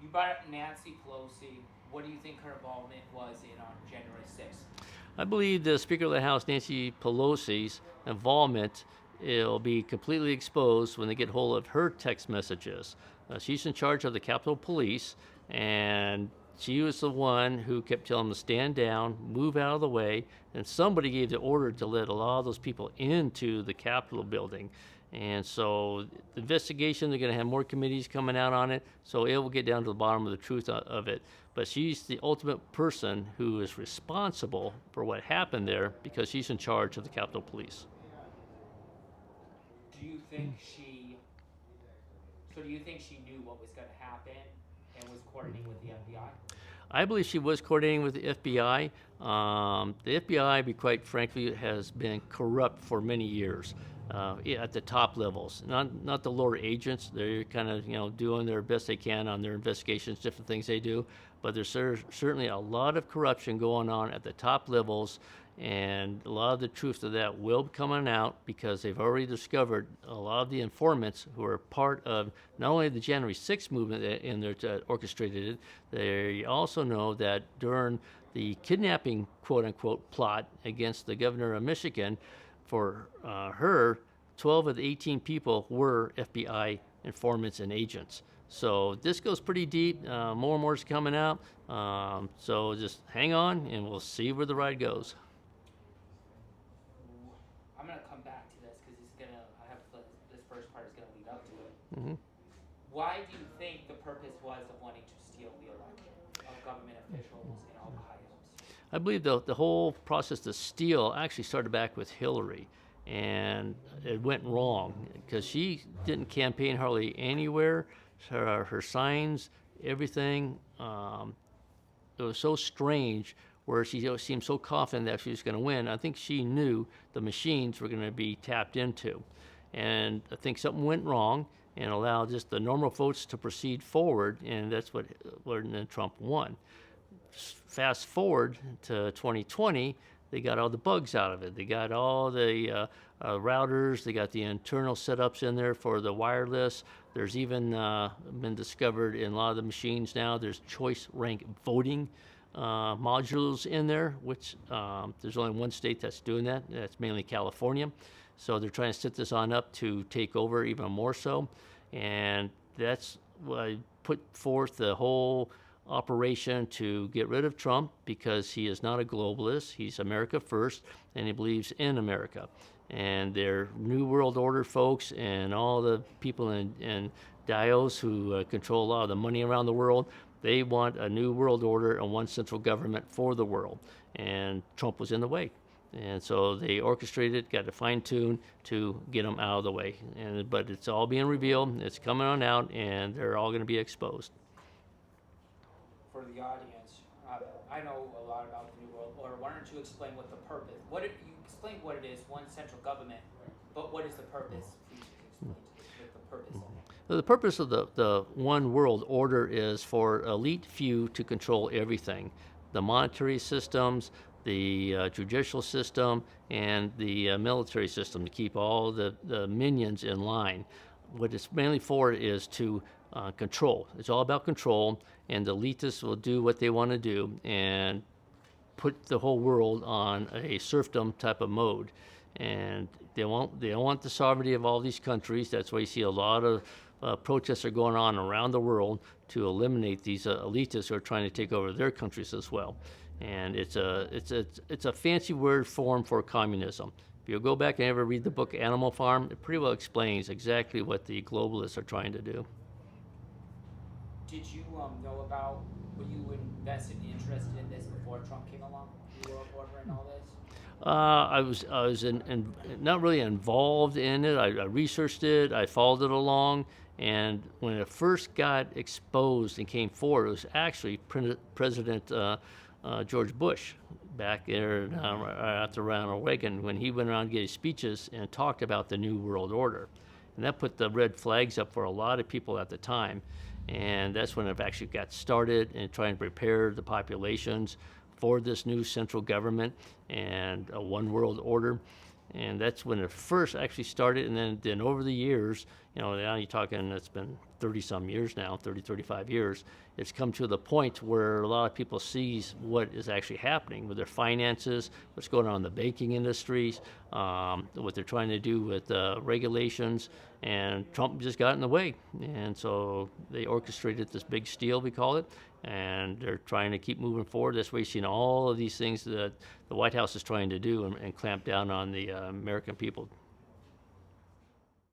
You brought up Nancy Pelosi. What do you think her involvement was in on January 6th? I believe the Speaker of the House, Nancy Pelosi's involvement will be completely exposed when they get hold of her text messages. She's in charge of the Capitol Police, and she was the one who kept telling them to stand down, move out of the way, and somebody gave the order to let a lot of those people into the Capitol building. And so the investigation, they're going to have more committees coming out on it, so it will get down to the bottom of the truth of it. But she's the ultimate person who is responsible for what happened there because she's in charge of the Capitol Police. Do you think she? So do you think she knew what was going to happen and was coordinating with the FBI? I believe she was coordinating with the FBI. The FBI, be quite frankly, has been corrupt for many years at the top levels. Not the lower agents. They're kind of doing their best they can on their investigations, different things they do. But there's certainly a lot of corruption going on at the top levels, and a lot of the truth of that will be coming out because they've already discovered a lot of the informants who are part of not only the January 6th movement and they're orchestrated it, they also know that during the kidnapping quote unquote plot against the governor of Michigan, for her, 12 of the 18 people were FBI informants and agents. So this goes pretty deep. More and more is coming out. So just hang on and we'll see where the ride goes. I'm gonna come back to this because it's gonna. I have this first part is gonna lead up to it. Hmm. Why do you think the purpose was of wanting to steal the election of government officials in Ohio? I believe the whole process to steal actually started back with Hillary, and it went wrong because she didn't campaign hardly anywhere. Her signs, everything, it was so strange where she seemed so confident that she was going to win. I think she knew the machines were going to be tapped into. And I think something went wrong and allowed just the normal votes to proceed forward, and that's what then Trump won. Fast forward to 2020, they got all the bugs out of it. They got all the routers. They got the internal setups in there for the wireless. There's even been discovered in a lot of the machines now. There's choice rank voting modules in there, which there's only one state that's doing that. That's mainly California. So they're trying to set this on up to take over even more so, and that's what I put forth the whole operation to get rid of Trump because he is not a globalist. He's America first, and he believes in America. And they're New World Order folks and all the people in Davos who control a lot of the money around the world. They want a new world order and one central government for the world. And Trump was in the way. And so they orchestrated, got to fine tune to get them out of the way. But it's all being revealed, it's coming on out, and they're all going to be exposed. For the audience, I know a lot about the New World Order. Why don't you explain what the purpose? You explain what it is, one central government, but what is the purpose? Please explain the purpose of it. So the purpose of the one world order is for elite few to control everything, the monetary systems, the judicial system, and the military system to keep all the minions in line. What it's mainly for is to control. It's all about control, and the elitists will do what they want to do and put the whole world on a serfdom type of mode. And they don't want the sovereignty of all these countries. That's why you see a lot of protests are going on around the world to eliminate these elitists who are trying to take over their countries as well. And it's a fancy word form for communism. If you go back and ever read the book Animal Farm, it pretty well explains exactly what the globalists are trying to do. Did you know about? Were you interested in this before Trump came along? New World Order and all this. I was not really involved in it. I researched it. I followed it along. And when it first got exposed and came forward, it was actually President George Bush back there after Ronald Reagan when he went around gave speeches and talked about the New World Order. And that put the red flags up for a lot of people at the time. And that's when it actually got started and trying to prepare the populations for this new central government and a one world order. And that's when it first actually started. And then over the years, Now you're talking, it's been 30 some years now, 30, 35 years. It's come to the point where a lot of people sees what is actually happening with their finances, what's going on in the banking industries, what they're trying to do with regulations, and Trump just got in the way. And so they orchestrated this big steal, we call it, and they're trying to keep moving forward. That's why you've seen all of these things that the White House is trying to do and clamp down on the American people.